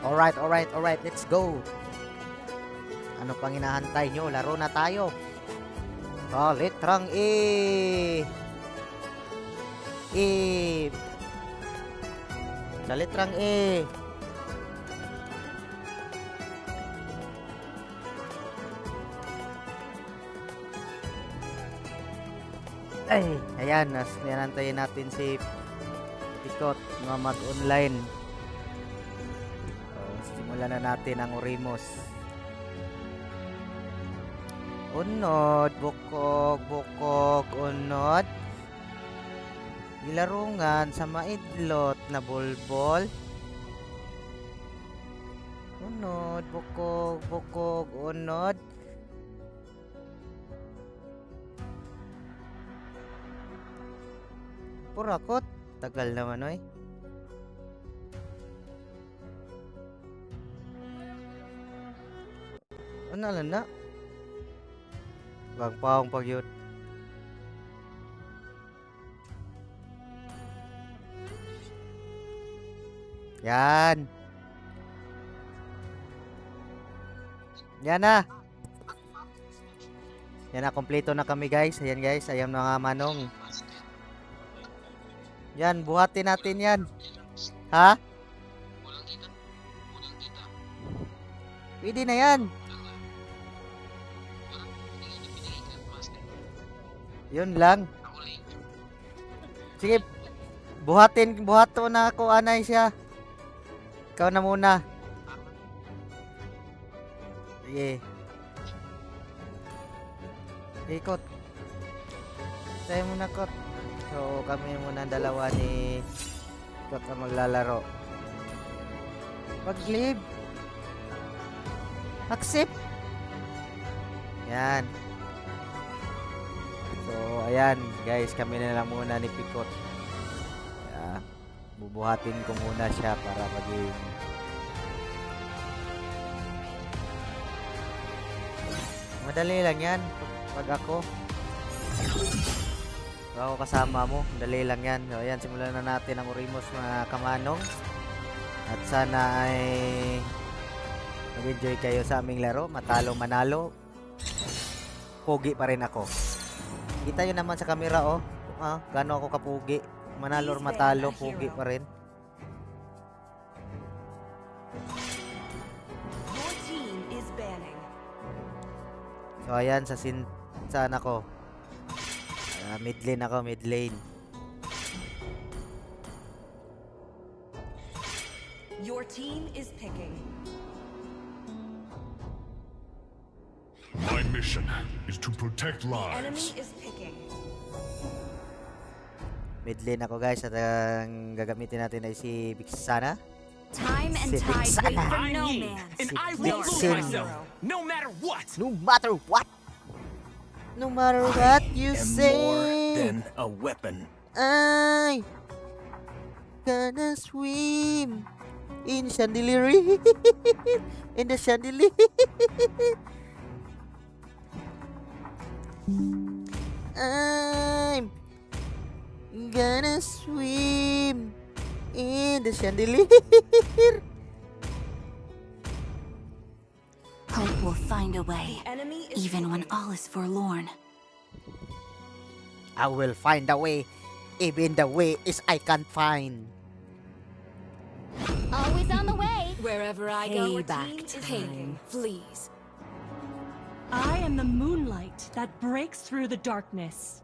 Alright, alright, alright. Let's go. Ano pang hinahantay nyo? Laro na tayo. Litrang E. E. Sa litrang E. Ay, ayan. Nantayin natin si Pikot na mag-online. Simulan na natin ang Orimos. Unod, bukog, bukog, unod. Gilarungan sa maidlot na bulbol. Unod, bukog, bukog, unod. Purakot, tagal naman oy. Ano lang na? Bagpaong pagyud. Yan. Yan na. Yan na, kompleto na kami guys. Ayan guys, ayan mga manong. Yan, buhatin natin yan. Ha? Pwede na yan. Yun lang. Sige, buhat mo na ako, anay siya. Ikaw na muna. Sige. Ikot. Tayo muna, Kot. So, kami muna dalawa ni Kot ang maglalaro. Pag-leave. Accept. Yan. So, ayan guys, kami na lang muna ni Pikot. Bubuhatin ko muna siya para maging madali lang yan pag ako kasama mo, madali lang yan. So, ayan, simulan na natin ang Orimos mga kamanong. At sana ay mag-enjoy kayo sa aming laro. Matalo, manalo, pogi pa rin ako. Kita yun naman sa camera, oh. Gano'n ako kapugi. Manalo or matalo, pugi pa rin. So, ayan, saan ako? Mid lane ako, mid lane. Your team is picking. My mission is to protect The enemy lives. is picking. Mid lane ako guys at ang gagamitin natin ay si Vixana. Time and Si tide wait Vixana. for I'm no Yi, man. and Si I won't lose Vixen. myself, no matter what. No matter what. No matter what you am say. more than a weapon. I gonna swim in chandelier. In the chandelier. I'm gonna swim in the chandelier. Hope will find a way, The enemy is even when picking. all is forlorn. I will find a way, even the way is I can't find. Always on the way. Wherever I go, your Payback team is time. picking. Fleas. I am the moonlight that breaks through the darkness.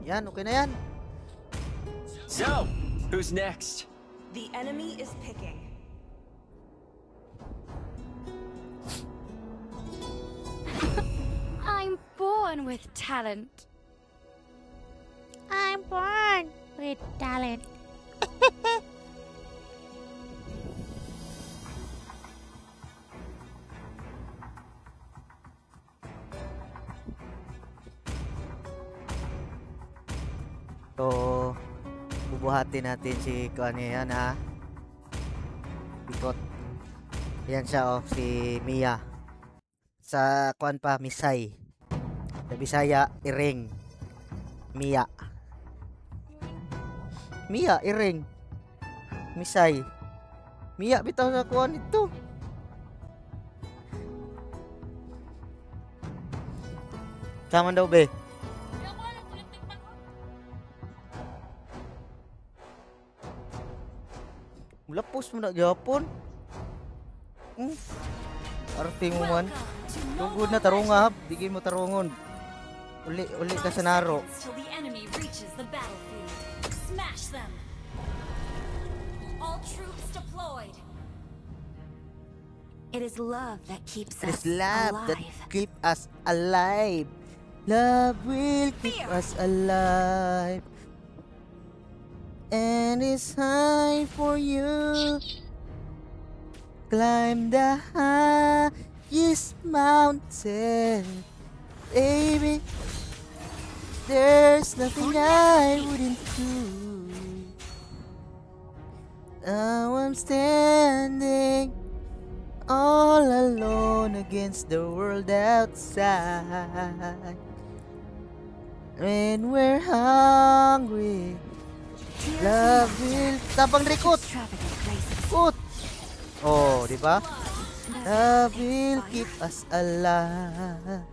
Yan, okay na yan. So, who's next? The enemy is picking. I'm born with talent. I'm born with talent. So, bubuhatin natin si ano yan ha. Pikot. Yan siya, oh, si Mia. Sa kuan pa, Misay. Sa Bisaya, Iring. Mia. Mia, Iring. Misay. Mia, bitaw sa kuan ito. Sama daw, be. Lapos mo na Japon. Arte mo man. Tugod na tarunga, bigay mo tarungon. Uli ka sa naro. Till the enemy reaches the battlefield. Smash them. All troops deployed. It is love that keeps It us is love that alive. keep us alive. Love will keep us alive. And it's time for you. Climb the highest mountain. Baby, there's nothing I wouldn't do. Now I'm standing all alone against the world outside. When we're hungry, love will... Tabang rekot! Extravagant graces. Kot! Oh, di ba? Love will keep us alive.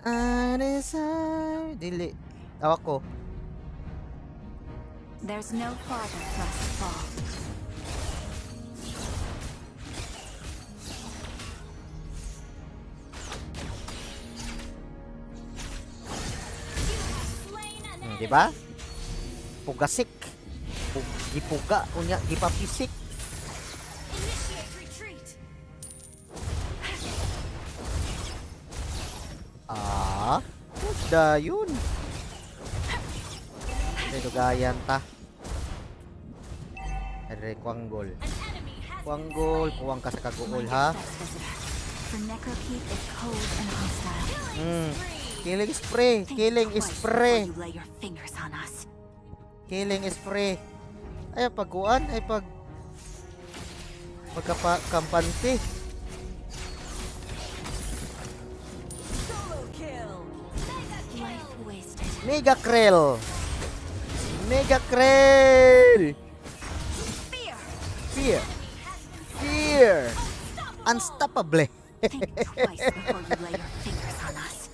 And it's hard... Dili. Tawag ko. There's no farther for us to fall. Di ba? Pugasik. Gipuga. Unya, gipapisik. Initiate retreat. Ah, da yun. Dugayan ta. Are kuanggol. An enemy has Kuanggol, kuwang ka sa kaguol ha. Best visitor. For Necrokeep is cold and hostile. Killing spray, Think killing twice spray, before you lay your fingers on us. killing spray. Ay pagkuan ay pagkakampante. solo kill. Life wasted. Mega Krell. Mega Krell. Fear. Fear. Fear. Unstoppable. Think twice before you lay your fingers on us.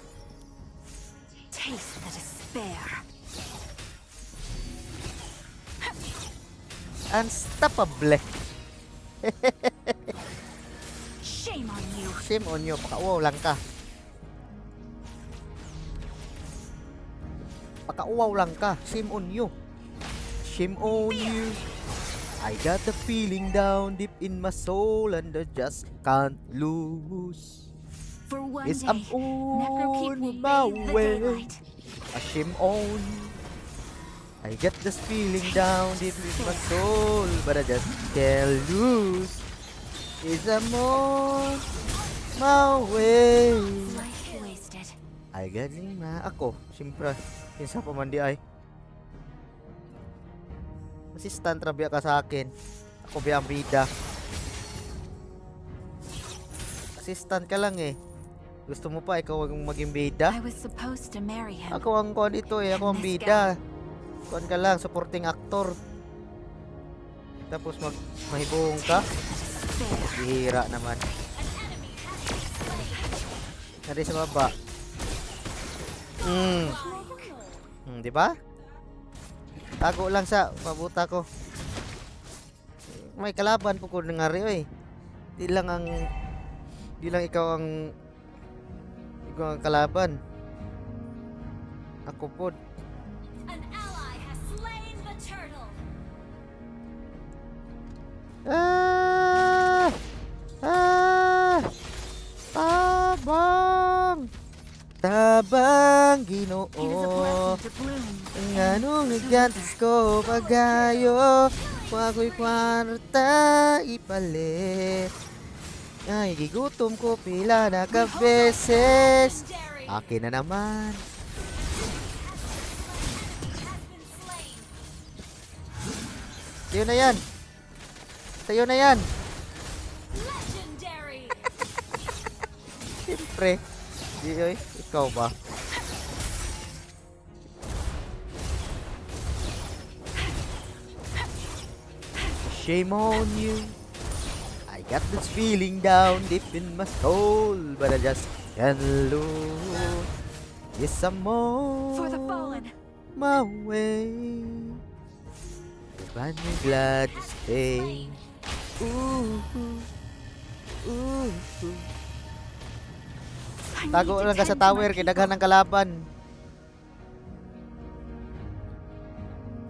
Taste the despair. Unstoppable. Shame on you. Shame on you. Pakauwaw lang ka. Pakauwaw lang ka. Shame on you. Shame on you. I got the feeling down deep in my soul and I just can't lose. For one Yes, day, I'm Necrokeep on will my bathe the way. daylight. A shame on you. I get this feeling down deep in my soul, but I just can't lose. Is I'm on my way. Life wasted. Ay galing na ako. Siyempre, kinsa pa man di ay. Assistant ra biya ka sa akin. Ako biya ang bida. Assistant ka lang eh. Gusto mo pa ikaw ang maging bida? I was supposed to marry him. Ako ang kuan ito eh. Ako ang bida. Kuan ka lang, supporting actor. Tapos mahibong ka. Despair. Bihira naman. Nari sa baba. Di ba? Tago lang sa pabuta ko. May kalaban po ko nangari oy. Di lang ikaw ang kalaban. Ako po. An ally has slain the turtle. Ah! Ah! Tabang! Tabang It is a Ginoo. blessing to bloom. Nganong naggantis ko pagayo. Kung ako'y kwarta ipalit. Ay, gigutom ko pila na kabeses. Legendary. Akin na naman. Has been slain. Yun na yan. Sa'yo na yan. Legendary. Siyempre. Di, oy. Ikaw ba? Shame on you. I got this feeling down deep in my soul, but I just can't lose. Yes, I'm on For the fallen. my way. But I'm glad to stay. Ooh, ooh, ooh. I need Tago to lang ka sa tend to my tower, people. kidaghan ng kalaban.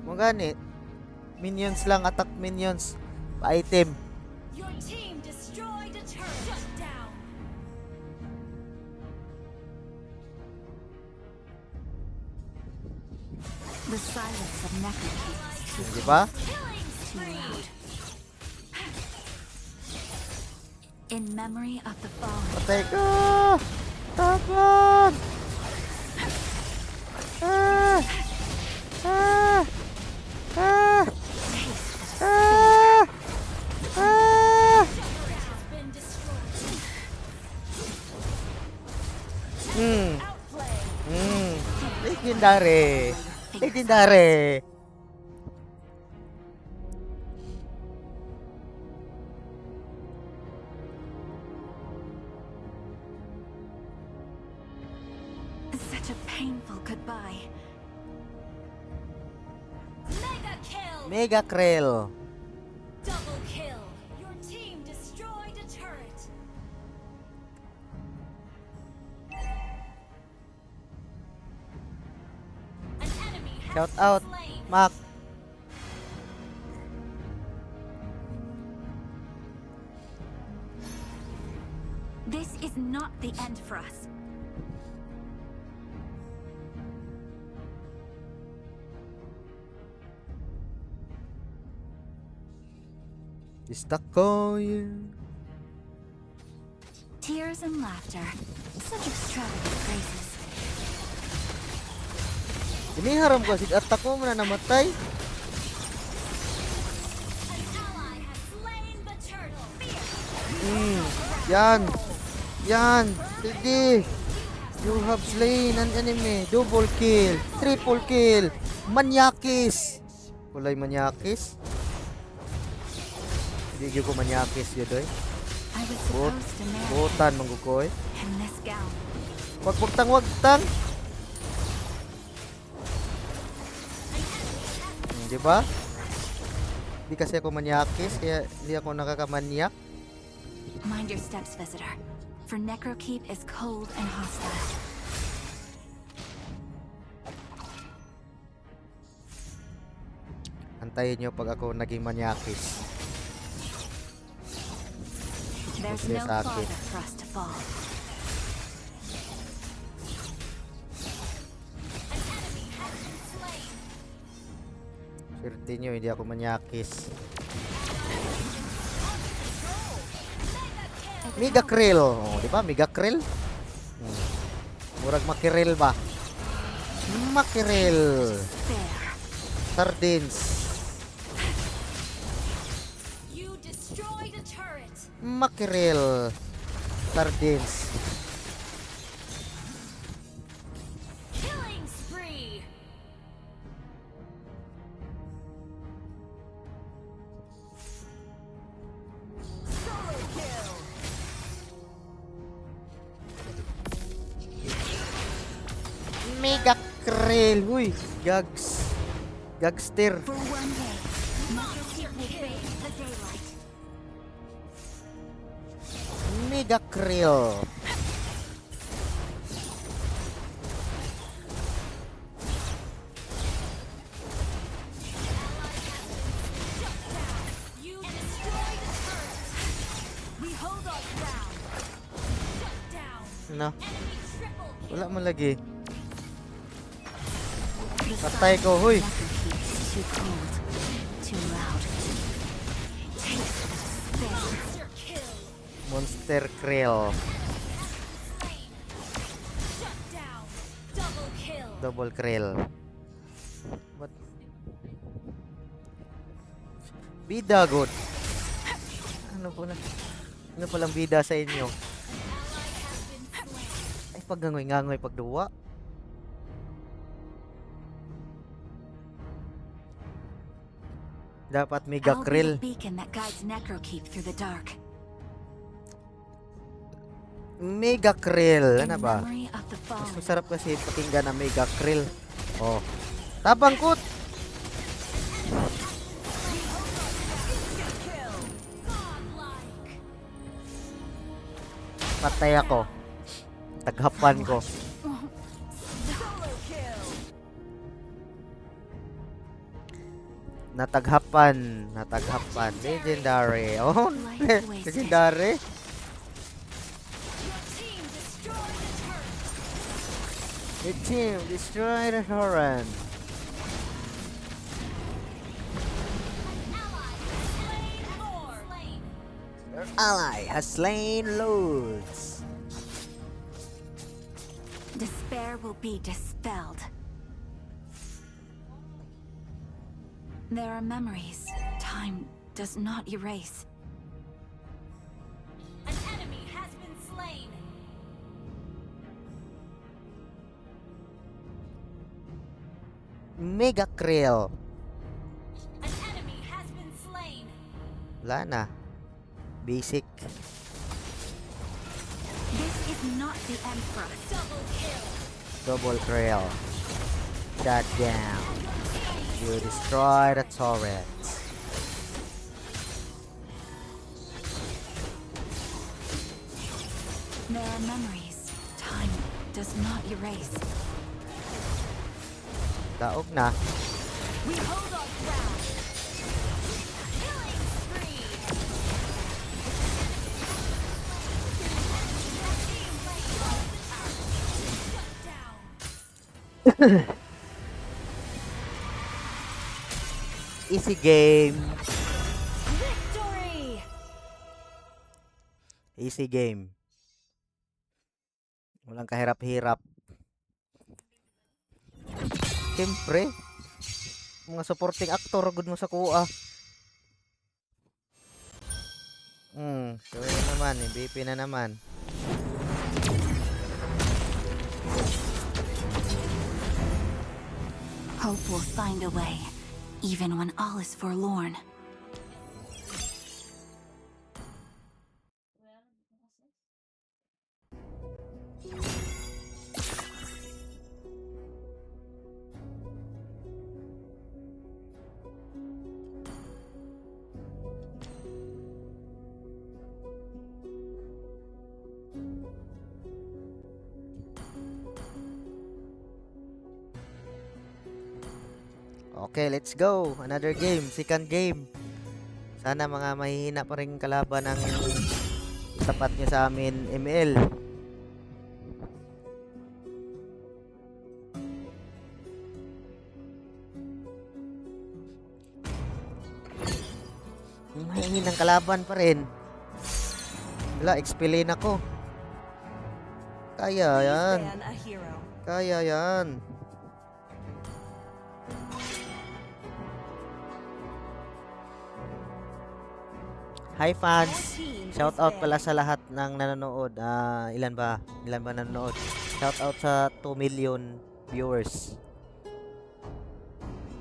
Mo gani. Minions lang, attack minions. Pa-item. Your team destroyed a turret. Shut down. The silence of Necrokeep is too Di ba? Killing too spree. loud. In memory of the fallen. Patay ka! Tapan! Ah! Ah! Ah! Ah! Ah! Turret has been destroyed. Outplay. Legendary! Legendary! Such a painful goodbye. Mega kill. Mega Krill! Double kill. Your team destroyed a turret. An enemy has Shout been out, slain. Mac! This is not the end for us. Stuck on you. Tears and laughter. Such extravagant phrases. Iniharam ko, attack mo na namatay. An ally has slain the turtle. Yan! Yan! Sige! You have slain an enemy. Double kill. Triple kill. Manyakis! Kulay manyakis? Hindi ko manyakis yun doy. I was supposed to marry Butan manggukoy. in this gown. Wagtang. Di ba? Di kasi ako manyakis, kaya hindi ako nakakamanyak. Mind your steps, visitor. For Necrokeep is cold and hostile. Antayin nyo pag ako naging manyakis. There's Sige no sa akin. farther for us to fall. An enemy has been slain. Swerte nyo, hindi ako manyakis. Mega Krill. Oh, di ba? Mega Krill. Murag makiril ba? Makiril. Fair. Sardines. You destroyed a turret. Makiril. Sardines. Killing spree. Solo kill. Mega Krill. Uy, gags. Gagster. For one day, Necrokeep will bathe the daylight. Mega Krill. You destroyed a turret. We hold our ground. Shut down. No, Enemy triple kill. wala man lagi. The Patay silence ko, of huy. Necrokeep is too cold, too loud. Taste the despair. Monster kill. Monster Krill. Slain. Shut down. Double kill. Double Krill. What? Bida good. Ano palang bida sa inyo? Ay, paggangoy-ngangoy pagduwa. Dapat mega I'll be krill. the beacon that guides Necrokeep through the dark. Mega krill. In Ano ba? memory of the Mas fallen. masarap kasi pakinggan ng mega krill. Oh. Tabangkot! Patay ako. Taghapan ko. Nataghapan. Legendary. Oh, legendary. The team destroyed the torrent. Your ally has slain lords. Despair will be dispelled. There are memories time does not erase. An enemy has been slain. Mega krill. An enemy has been slain. Wala na. Basic. This is not the end for us. Double kill. Double krill. Shut down. You destroy the turrets. There are memories time does not erase. Daog na. We hold our ground. Killing spree. Shut down. Easy game. Victory. Easy game. Walang kahirap-hirap. Siyempre. Mga supporting actor good mo sa kuha. So yun naman, BP na naman. Hope will find a way, even when all is forlorn. Okay, let's go. Another game. Second game. Sana mga mahihina pa rin kalaban ng tapat nyo sa amin, ML. Mahihinang kalaban pa rin. Wala, XP lane ako. Kaya yan. Kaya yan. Hi fans. Shout out pala sa lahat ng nanonood. Ilan ba? Ilan ba nanonood? Shout out sa 2 million viewers.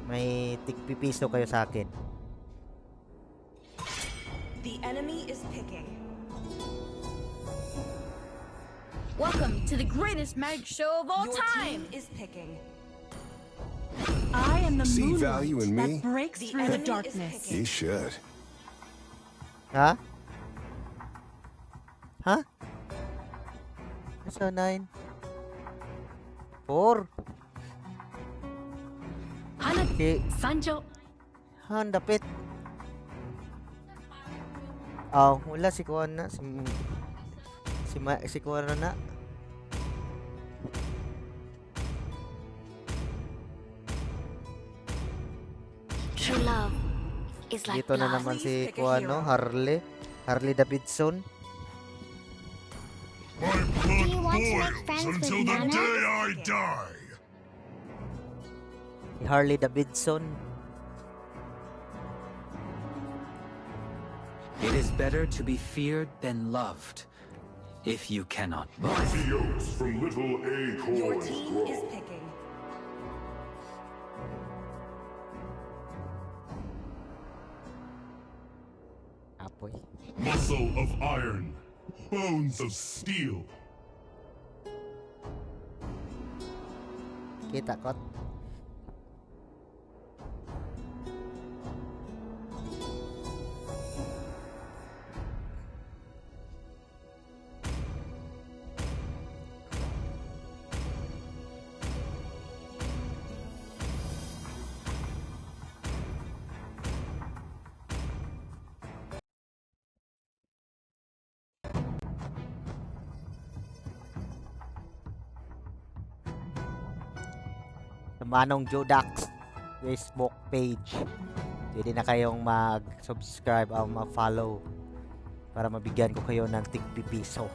May tigpipiso kayo sa akin. The enemy is picking. Welcome to the greatest magic show of all Your time. team is picking. I am the See moonlight value in me? that breaks The through the enemy is darkness. picking. You should. Ha? Ha? Nasa 9? 4? Hanap, Si Sanjo. Han, dapit. Wala si Kuan na. Si Kuan na. True love is like Dito na blood. naman si Please pick a Kuan, no? hero. Harley Davidson. My Do you blood want to make boils friends with until the Nana? day I die. Si Harley Davidson. It is better to be feared than loved. If you cannot both. Mighty oaks from little Your acorns team grow. is picking. Apoy. Muscle of iron, bones of steel. Kita kot. Manong Jodax Facebook page. Pwede na kayong mag-subscribe o mag-follow para mabigyan ko kayo ng tig-piso.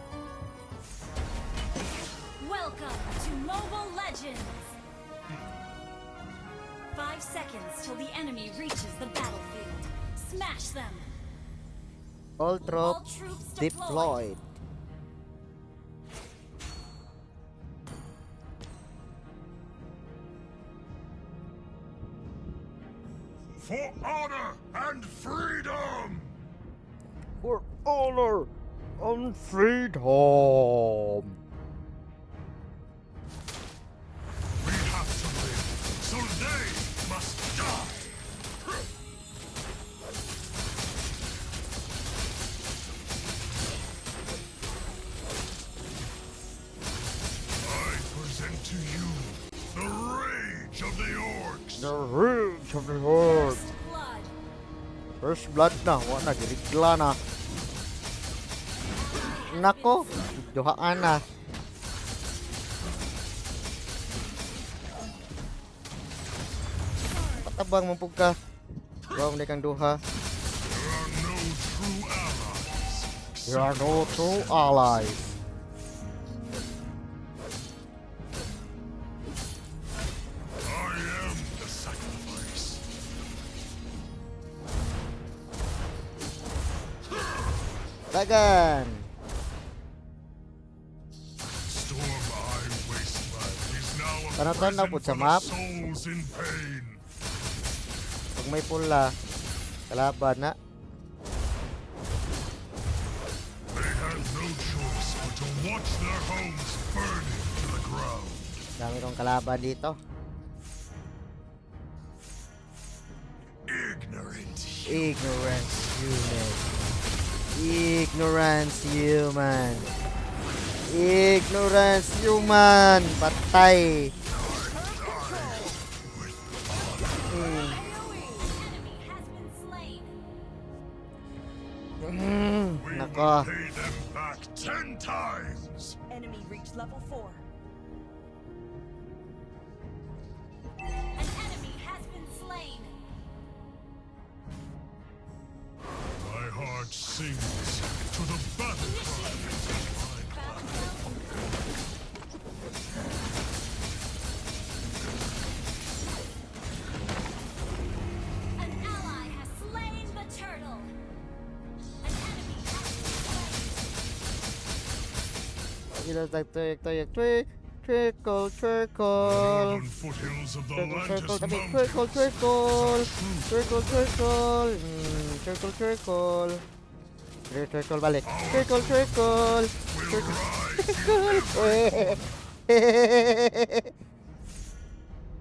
Welcome to Mobile Legends! 5 seconds till the enemy reaches the battlefield. Smash them! All All troops troops deployed. deployed. For honor and freedom! For honor and freedom. We have to live, so they must die! I present to you the rage of the orcs! The rage of the horde. First blood. First blood na, wala girigla na. Nako, duhaan na. Patabang mo pug ka. Wow, hindi kang duha. There are no true allies. There are no true allies. I am the sacrifice. Dagan. Storm Eye Wasteland is now a Tanaw-tanaw po prison sa for map. the souls in pain. Pag may pula, kalaban na. They had no choice but to watch their homes burning to the ground. Dami kong kalaban dito. Ignorant. Ignorance human. Ignorance human. Ignorance human. Patay. Enemy has been slain. We Nako. will pay them back 10 times. Enemy reached level 4. An enemy has been slain. My heart sings to the battle cry. An ally has slain the turtle. An enemy has been slain. Sila tag-trick. Trickle, trickle. Northern foothills of the Trickle, trickle. Atlantis Tapi Mountains. trickle, trickle. Trickle, trickle. Trickle, trickle. Trickle balik. Trickle, trickle. Will rise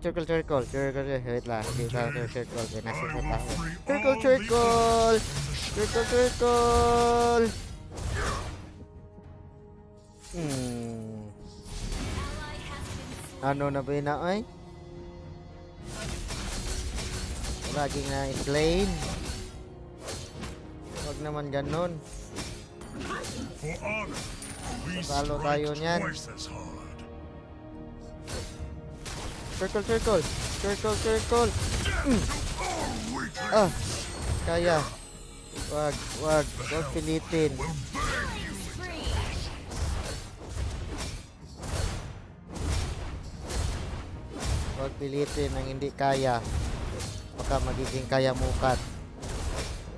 Trickle, trickle. Trickle, wait lang. Hindi tayo trickle. Nasip na tayo. Trickle, trickle. Trickle, trickle. Ally has been slain. Ano na ba yun na ay? Laging na slain. Huwag naman ganun. For honor, we Talo tayo strike niyan. twice as hard. Circle, circle. Circle, circle. All weaklings Ah, kaya. Wag, wag. Huwag pilitin. will burn you. Spree. Huwag pilitin ang hindi kaya. Baka magiging kaya mukat.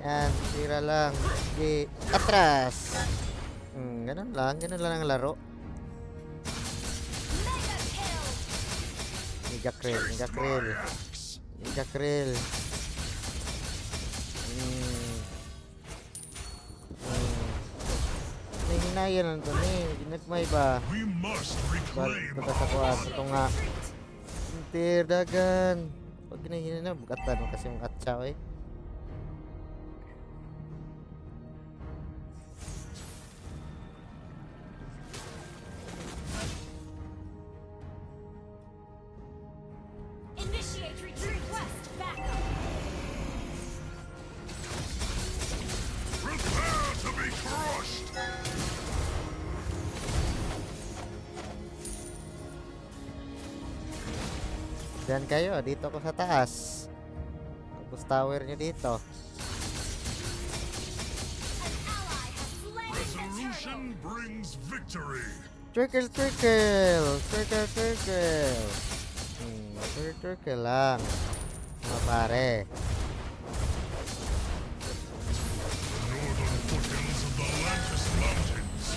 Yan, tira lang. Sige, atras. Ganun lang ang laro. Mega kill. Ninja Krill. Hinayan lang ito ni. Ginagmay ba? We must reclaim Basta sa kuwan. Ito nga. Tir, dagan. Pag ginahin na, bugatan mo kasi mga atsaw eh. Initiate retreat. Request backup. Prepare to be crushed! Diyan kayo, dito ako sa taas. Tapos tower nyo dito. An ally has slain the Resolution turtle. brings victory! Circle. Circle lang. Mga pare. Northern foothills of the Atlantis Mountains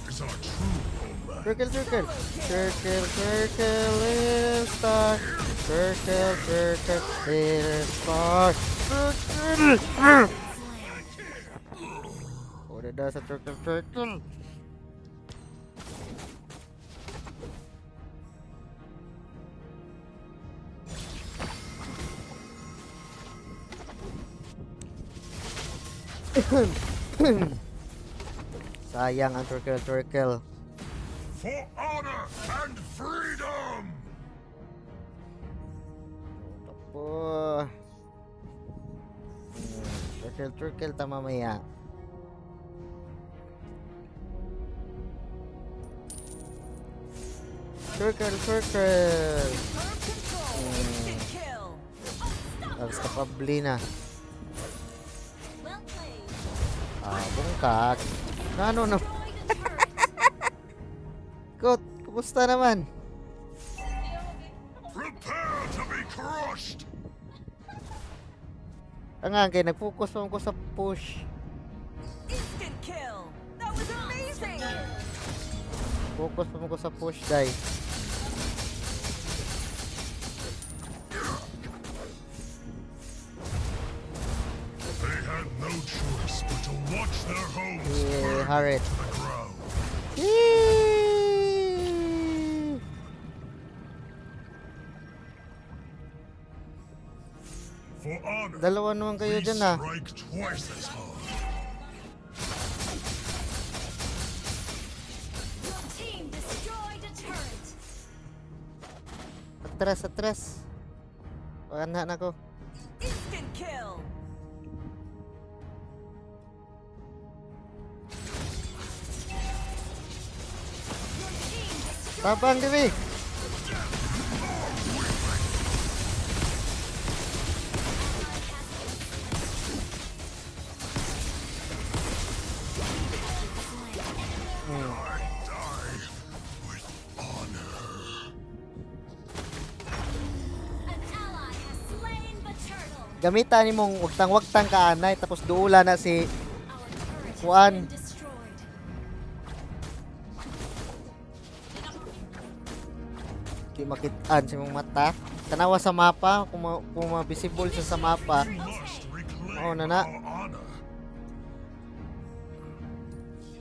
is our true homeland. Circle. Little star. Circle. Little star. Circle. Udah dah sa circle. Sayang ang circle. For honor and freedom! Tapo. Circle ta mamaya. Circle. Curve control. Instant kill. Tapos kapabli na. Well played. Bungkag. Ano na? Destroy the turret. Kot, kumusta naman? Prepare to be crushed! Kay nag-focus pa ako sa push. Instant kill. That was amazing. Focus pa ako sa push, dai. They had no choice but to watch their homes burn Harriet. to the ground. For honor, Dalawa naman kayo we dyan ah. strike twice as hard. Your team destroyed a turret. Atras. Paganda na ko. Instant kill. Your team destroyed. Tabang diri. An ally has slain the turtle. Gamitan ni mong wagtang ka anay tapos duula na si Our turret Juan. has been destroyed. di makitaan sa mong mata. Tanawa sa mapa kung ma-visible siya sa mapa. We must reclaim Oh, nana. our honor.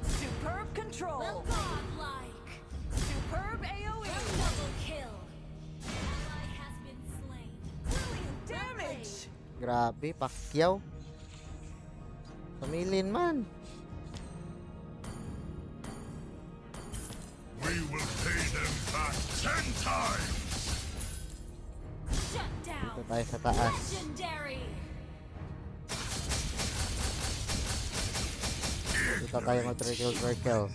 Superb control. Well godlike. Superb AoE. Double kill. Ally has been slain. Brilliant damage. Grabe, Pacquiao. Pamilin man. We will pay them back 10 times! Shut down. Dito tayo sa taas. Legendary. Dito tayo mag-circle.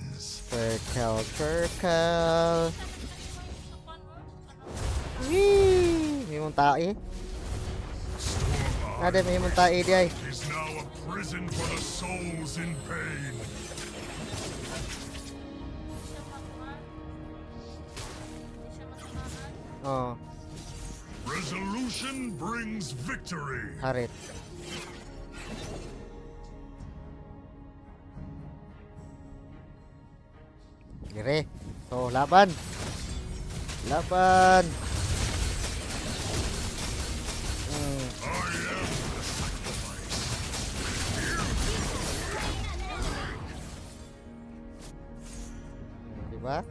Wee! May mong tae. Nade, may mong tae di ay. Is now a prison for the souls in pain. Oh, Resolution brings victory. harit. Dire. So, laban. Laban. Diba?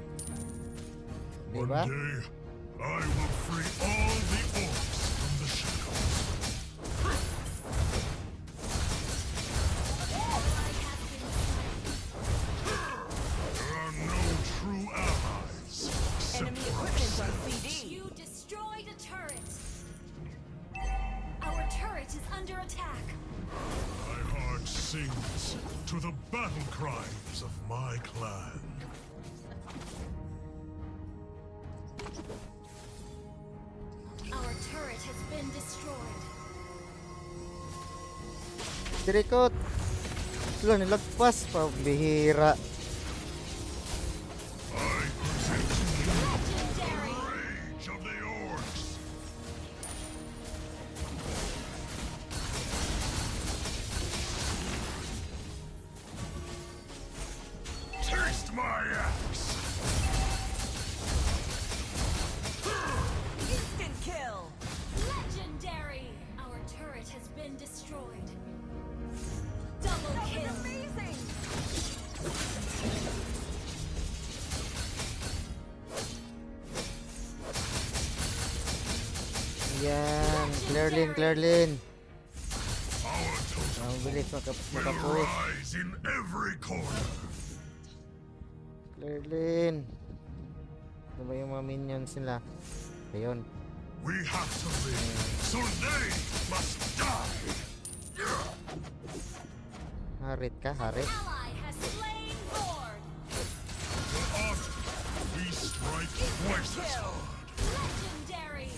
One Diba? day, I will free all the orcs from the shadows. There are no true allies except Enemy for equipment on ourselves. CD. You destroyed a turret. Our turret is under attack. My heart sings to the battle cries of my clan. Our turret has been destroyed. Dirikot. Wala, nilagpas. Pambihira. I present to you Legendary. the rage of the orcs. Taste my axe. Instant kill. Legendary. Our turret has been destroyed. Double That was kill. amazing. Yan. Clearlin. Our totem Ang bilis will makapush. rise in every corner. Clearlin. Ano ba yung mga minions nila? Ayun. We have to live, so they must die. Harit ka, harit. Ally has slain Lord. For honor, we strike twice as hard. Legendary.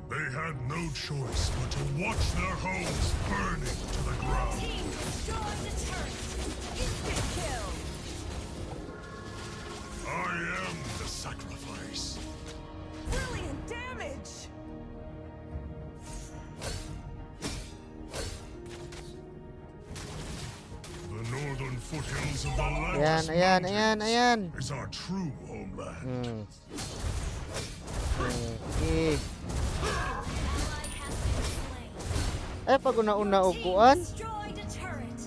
They had no choice but to watch their homes burning to the ground. Team destroyed the turret. Instant kill. I am the sacrifice. Brilliant damage. The northern foothills of the Ayan, Lantis ayan, Mountains ayan, ayan. is our true homeland. Hmm. Okay. Ally has been slain. Eh, pag una-una upuan, Destroyed a turret.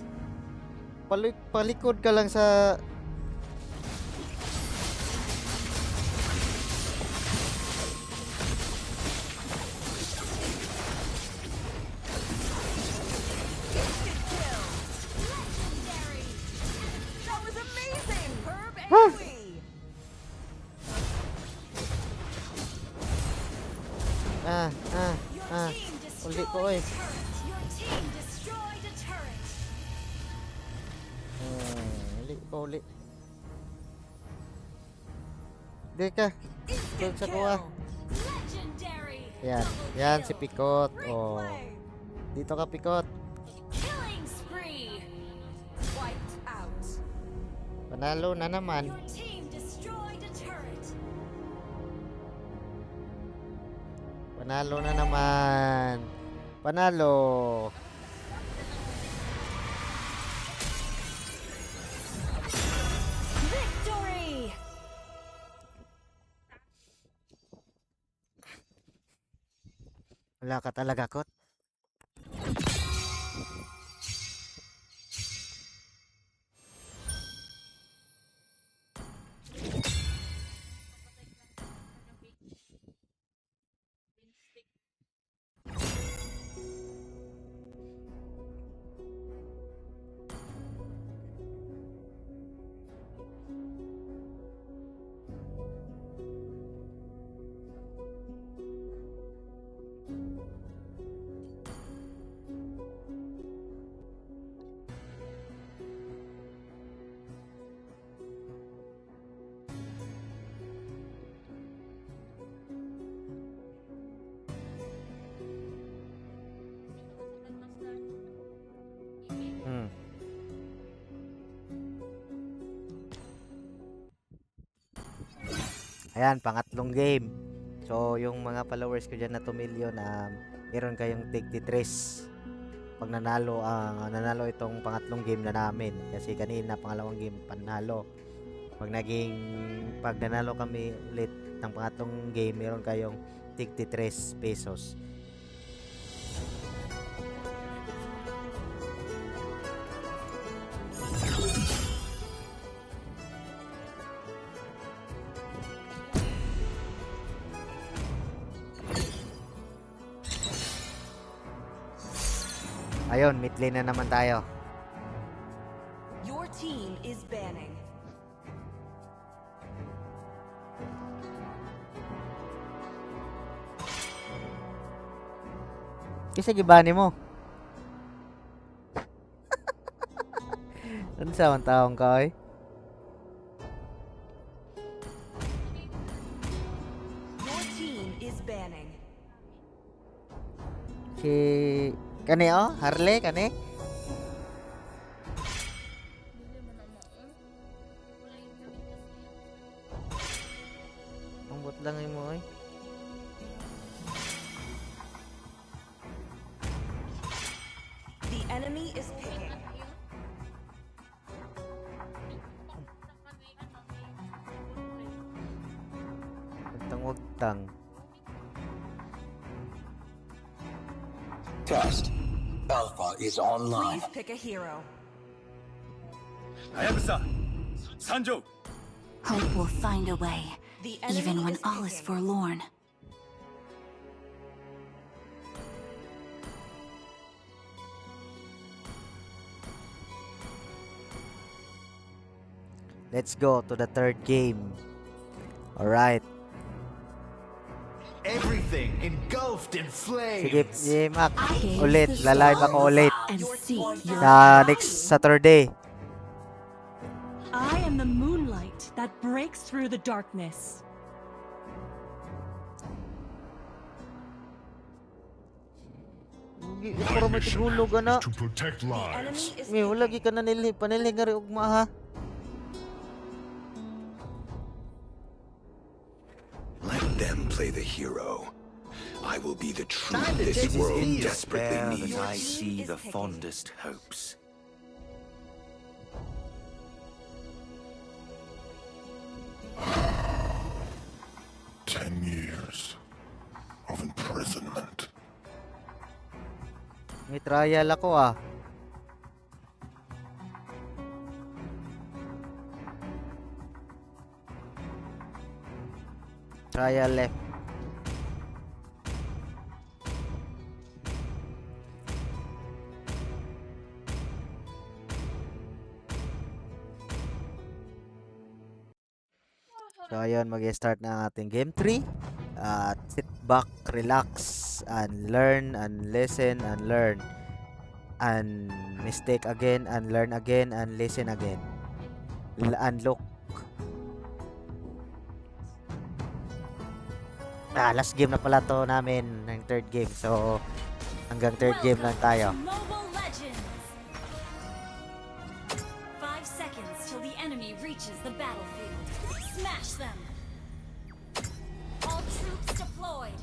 palikod ka lang sa... Instant kill. Legendary. That was amazing. Superb Huh. AoE. Your team Uli destroyed ko a eh. turret. Your team destroyed a turret. Uli. Di ka. Tug Instant sa kuha. kill. Legendary. Yan. Double Yan kill. si Pikot. Great Oh. play. Dito ka, Pikot. Killing spree. Wiped out. Panalo na naman. Your team destroyed a turret. Panalo na naman. Panalo. Victory. Wala ka talaga, Kot. Hmm. Ayan, pangatlong game. So, yung mga followers ko dyan na 2 million, meron kayong tig 3 pag nanalo itong pangatlong game na namin. Kasi kanina pangalawang game panalo. Pag nanalo kami ulit ng pangatlong game, meron kayong tig 3 pesos. Ayun, mid lane na naman tayo. Your team is banning. Kasi gibani mo. Ano sa mga taong ka, oy? Your team is banning. Si... Kani, oh? Harley, kani? Pambot lang yun mo, oy. The enemy is picking. Wagtang-wagtang. Test. Alpha is online. Please pick a hero. Hayabusa! Sanjo! Hope will find a way, The enemy even when is all is picking. forlorn. Let's go to the third game. Alright. Everything engulfed in Sige, flames. Mac. Gaze Ulit. the Lalive ako stars ulit. And seek your Sa next Saturday. I am the moonlight that breaks through the darkness. Para My mission matihulog is na. to protect The lives. enemy is May wala gi ka na panilig nga rin ugma ha. Let them play the hero. I will be the truth Time to this take his world ears. desperately There needs. that I Your see team the is picking. fondest hopes. Ten years of imprisonment. May trial ako ah. Trial left. So ayun, mag-start na ang ating game 3. Sit back, relax, and learn, and listen, and learn. And mistake again, and learn again, and listen again. And look. Last game na pala to namin ng third game. So, hanggang third game lang tayo. Welcome to Mobile Legends! 5 seconds till the enemy reaches the battlefield. Smash them! All troops deployed!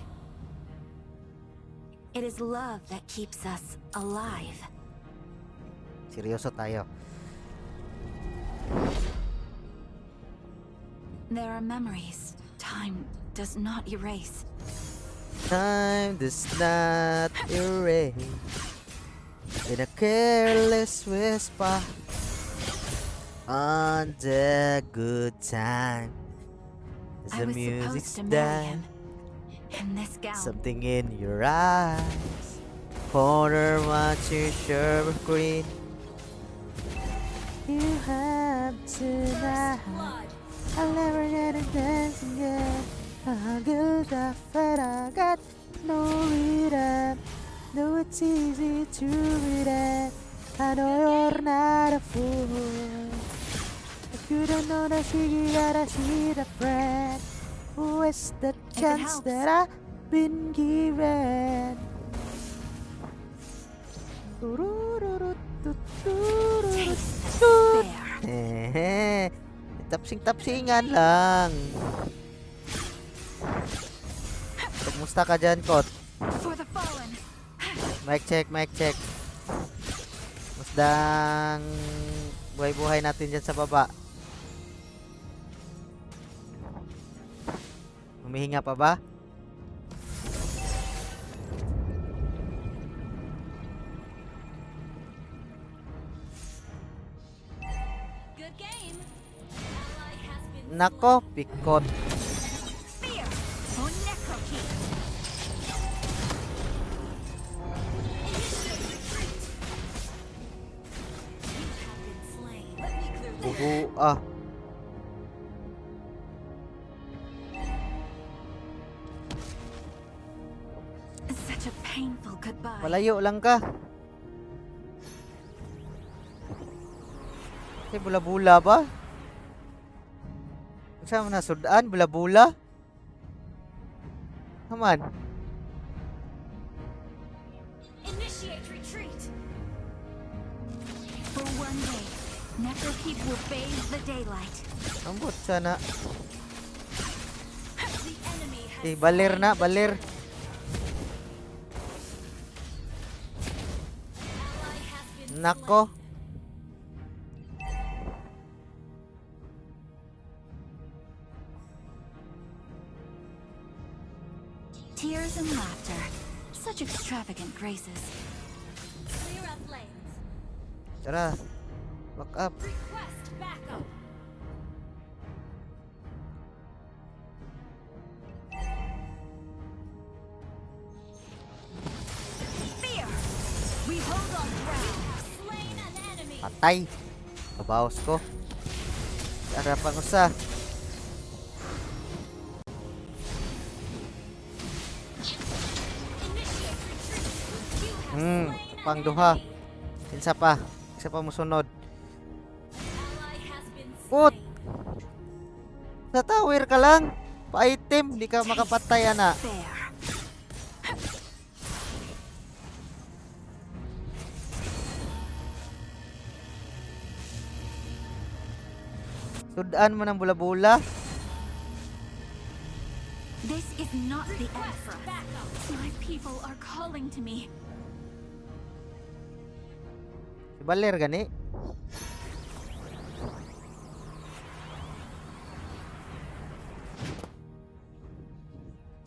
It is love that keeps us alive. Seryoso tayo. There are memories time does not erase. Time does not erase in a careless whisper on the good time as I the was music's supposed to marry done. him. In this gown. Something in your eyes, corner watch your shirt of green. You have tonight. Blood! I'll never get a dance again. I get afraid I got no rhythm. Though it's easy to read it. I know you're not a fool. If you don't know that you gotta see the friend. Who is the chance helps. that I've been given? Taste the despair. Tapsing-tapsingan lang. Kumusta ka dyan, Kot? For the fallen. Mic check, mic check. Masdang buhay-buhay natin dyan sa baba. Humihinga pa ba? Good game. Ally has been Nako, pikot. Fear. On Necro Key. Initiate retreat. You have been slain. Let me clear the Bubu, ah. Such a painful goodbye. Palayo lang ka. Kasi bula-bula ba? Saan mo nasudaan? Bula-bula? Naman. Initiate retreat. For one day, Necrokeep will bathe the daylight. Ambot sana. The enemy has Balir na, balir. ally has been Nako. Tears and laughter. Such extravagant graces. clear up lanes. Tara. Back up. Request backup. Fear. We hold on ground. Slain an enemy. Patay. Babaos ko. Tara pang usa. Initiate retreat. You have slain an Pang duha. enemy. Isa pa. Isa pa musunod. Ally has been Put. slain. Sa tower ka lang. Pa-item. Di ka makapatay, ana. Fair. Sudaan mo ng bula-bula. This is not the end for us. Backup. My people are calling to me. Si Baler gani.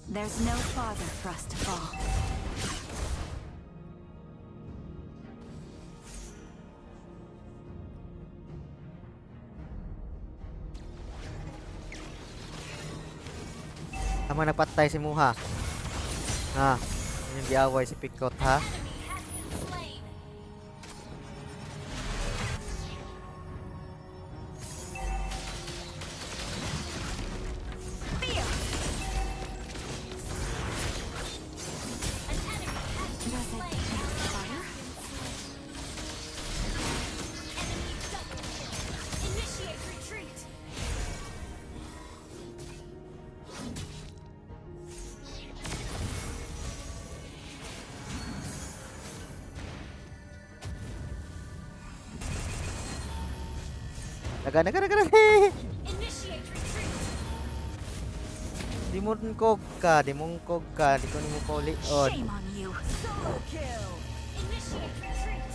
There's no farther for us to fall. Tama nagpatay si Muha. Ha. Yung giaway si Pikot ha. Enemy has been slain. Fear. An enemy has been Does it slain. taste fire? Enemy double kill. Initiate retreat. Naga. Initiate retreat. Di mo kog ka. Di mo pa ulion. Shame on you. Solo kill. Initiate retreat.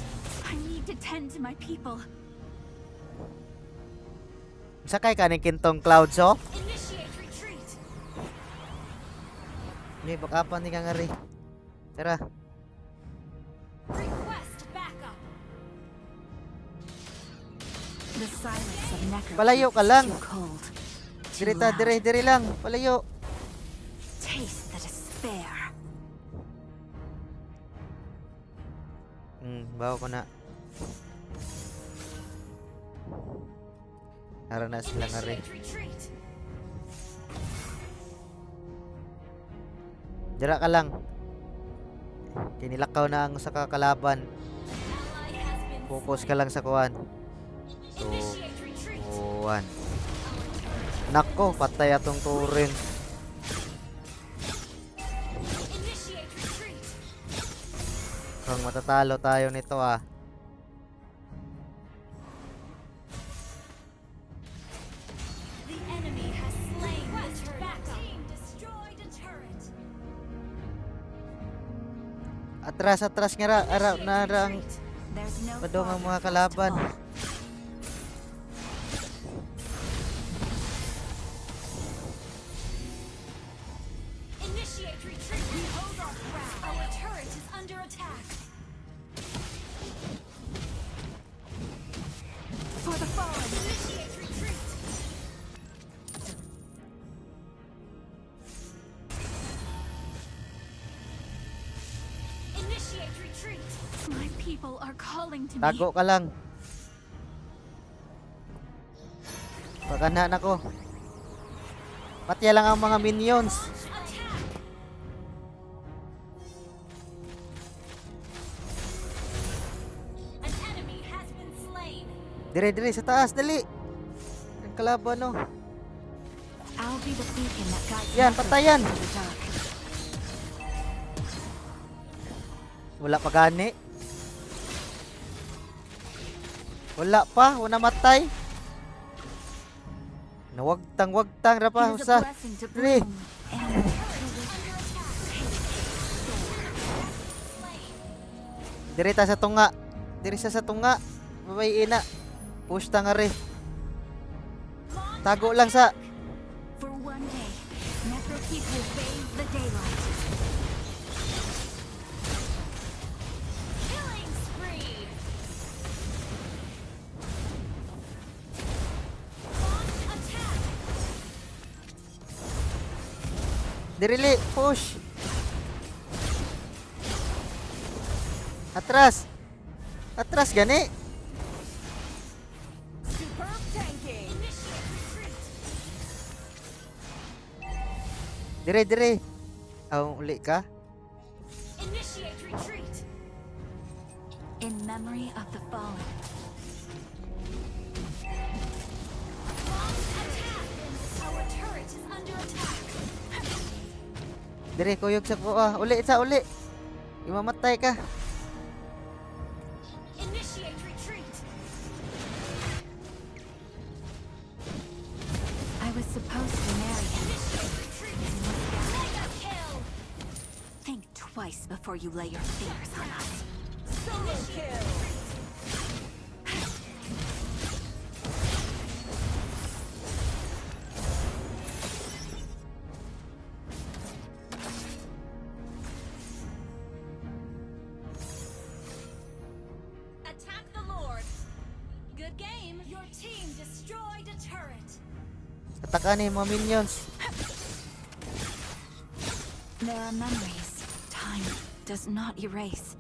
I need to tend to my people. Sakay ka ng kintong clouds oh. Initiate retreat. Hindi, bakapan ni kang ari. Tara. Request backup. The silence of Necrokeep Palayo ka is lang. too cold. Too Direta, loud. dire lang. Palayo. Taste the despair. Bawa ko na. Tara na sila nga rin. Initiate retreat. Dira ka lang. Kinilakaw na ang sa kakalaban. Ally has been Focus ka lang sa kuwan. So, Initiate retreat. kuwan. Nako, patay atong turin. Initiate retreat. Kung matatalo tayo nito ah. The enemy has slain the turret. Team destroyed a turret. Atras nga ra, ara na rang There's no padong ang mga farther for us to kalaban. fall. Initiate retreat. We hold our ground. Our turret is under attack. For the fallen. Initiate retreat. Initiate retreat. My people are calling to me. Tago ka lang. Pagana na ko. Patya lang ang mga minions. Launch attack. An enemy has been slain. Dire sa taas, dali. Ang kalaban no. I'll be the beacon that guides Yan, Necro patayan. through the dark. Wala pa gani. Wala pa, wala matay. Nawagtang ra pa It is sa. a blessing to Dali. bloom and Dire ta sa tunga. Dire sa tunga. Babay ina. Push ta nga re. Tago lang sa. for one day, Necrokeep will bathe the daylight. Killing spree. Launch attack. Dirili, push. Atras. Atras gani. Superb tanking. Initiate retreat. Dire. Uli ka. Initiate retreat. In memory of the fallen. Launch attack. Our turret is under attack. Dire kuyog sa kuha. Uli. Imamatay ka. Initiate retreat. I was supposed to marry him. Initiate retreat. Mega kill. Think twice before you lay your fingers on us. Solo kill. Attack the Lord. Good game. Your team destroyed a turret. Ataka ni mga minions. There are memories time does not erase.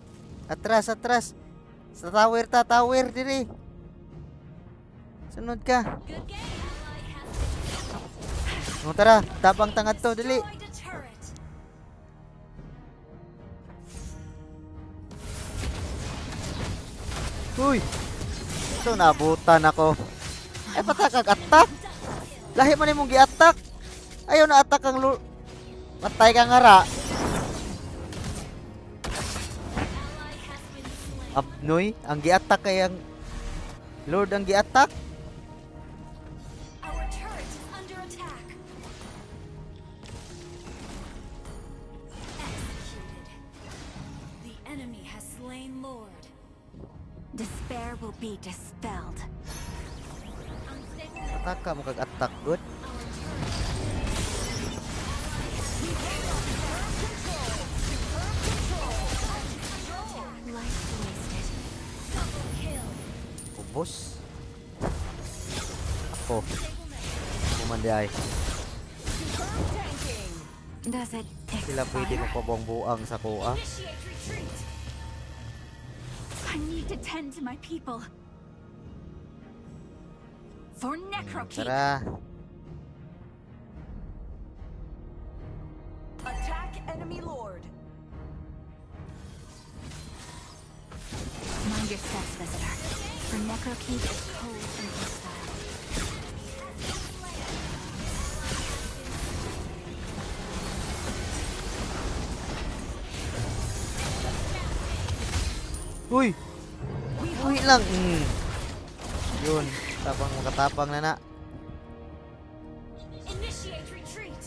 Atras. Sa tower dire. Sunod ka. Good game. Ally has Mo tara, tabang tangad to dili. destroyed a turret. Uy. Ito nabutan ako. Ay patakag attack. Lahi man imong gi-attack. Ayaw na attack ang patay ka nga ra. Ally has been slain. Abnoy, ang gi-attack kay ang Lord ang gi-attack. Our turret is under attack. Executed. The enemy has slain Lord. Despair will be dispelled. Unstable Attack ka mo kag attack good. Life wasted. double kill. Ubos. Ako. Kumandi ay. Superb tanking. Does it Sila pwede mo expire? pabong-buang sa kuha. Initiate retreat. I need to tend to my people. For Necrokeep. Tara. Attack enemy lord. Mind your steps, visitor. For Necrokeep is cold and hostile. Uy. Uy lang. Yun, makatapang na na. Initiate retreat.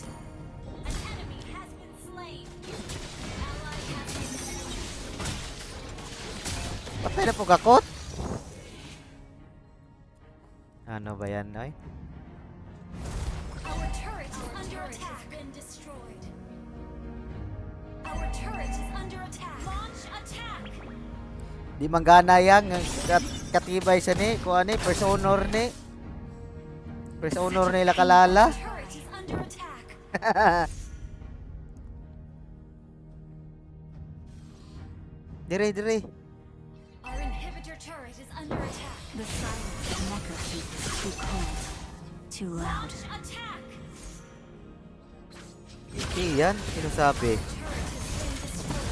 An enemy has been slain. Ally has been slain. Patay na po kakot. Ano ba yan, ay? Our turret is under attack. Has been destroyed. Our turret is under attack. Launch attack. Di manggana yang katibay sa ni ko ani first honor ni. First honor nila kalala. Turret is under attack. Dire. Our inhibitor turret is under attack. The silence of Necrokeep is too cold, too loud. Launch attack. Iyan, sino sabi? Turret has been destroyed.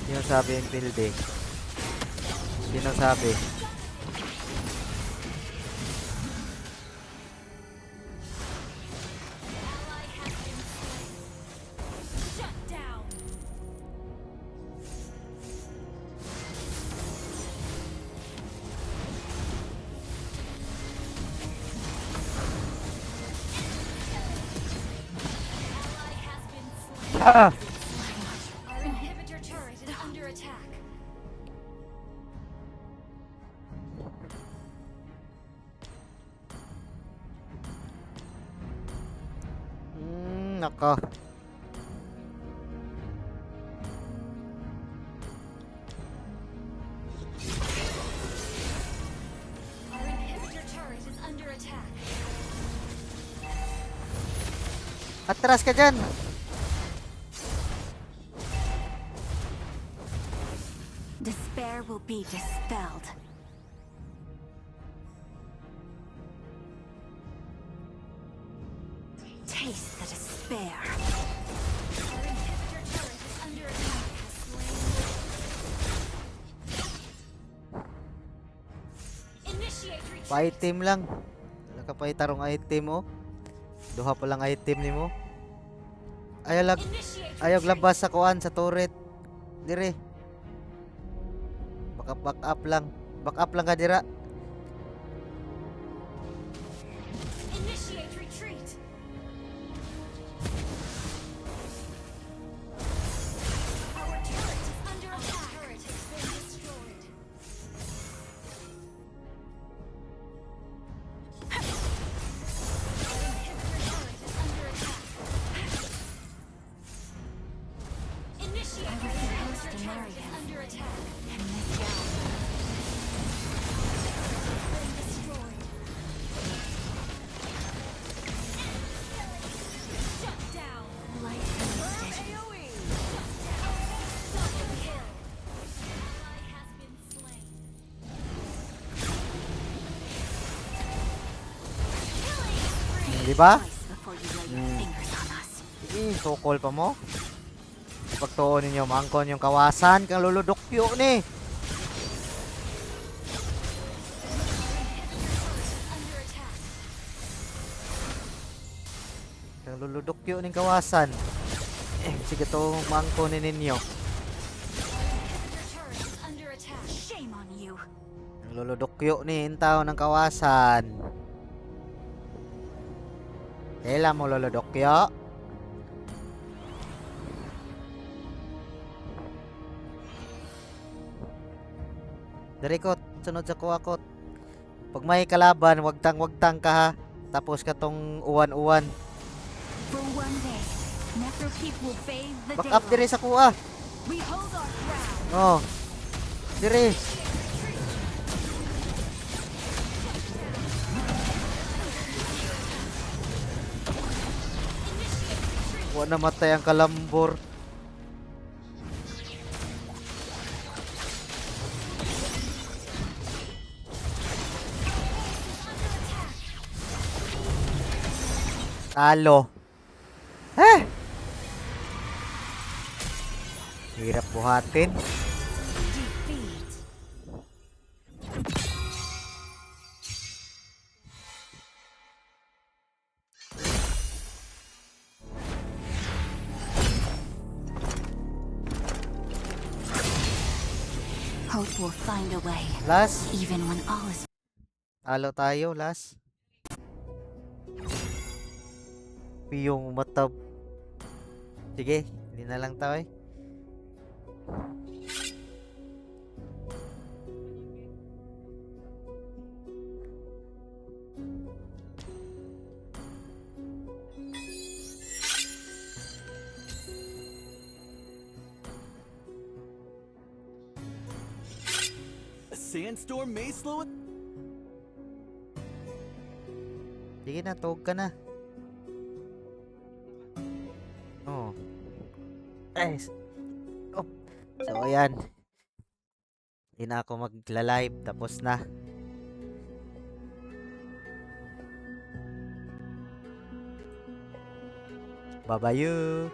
Sino sabi yung building? Sino sabi? Ally has been slain. Shut down. Ally has been slain. Ah! Our inhibitor turret is under attack. Nako. Our inhibitor turret is under attack. Atras ka dyan. Despair will be dispelled. Taste the despair. Our inhibitor turret is under attack. Has slain. Initiate retreat. Pa-item lang. Wala ka pa itarong item mo. Duha pa lang item ni mo. Initiate Ayog retreat. labas sa kuan sa turret. Dire. Back up lang. Back up lang ka dira. Initiate retreat. Our turret is under attack. Turret has been destroyed. Our inhibitor turret is under attack. Initiate I was retreat. supposed to Your marry turret is him. under attack. And this gown. Been destroyed. Shut down. Light and steady. AoE. Double kill. Ally has been slain. Killing spree. Di ba? Twice before you lay your fingers on us. Sokol pa mo. Pagtuon ninyo mangkon yung kawasan kang luludokyo ni. Under attack. Kang luludokyo ning kawasan. Sige to mangkon ni ninyo. Inhibitor turret is under attack. Shame on you. Ang luludokyo ni intaw ng kawasan. Kailan mo luludokyo? Dirikot, sunod sa kuwakot. Pag may kalaban, wagtang ka ha. Tapos ka tong uwan-uwan. For one day, Necrokeep will bathe the Back up dire daylight. sa kuha. We hold our ground. Oh. Dire. Wala namatay ang kalambor. Talo. Hirap buhatin. Defeat. Hope will find a way, Last. even when all is Talo tayo, last. Piyong matab. Sige, hindi na lang tayo eh. A sandstorm may slow it. Sige na, tuwag ka na. Oh. Guys. Oh. So, ayan. Hindi na ako magla-live. Tapos na. Bye-bye you.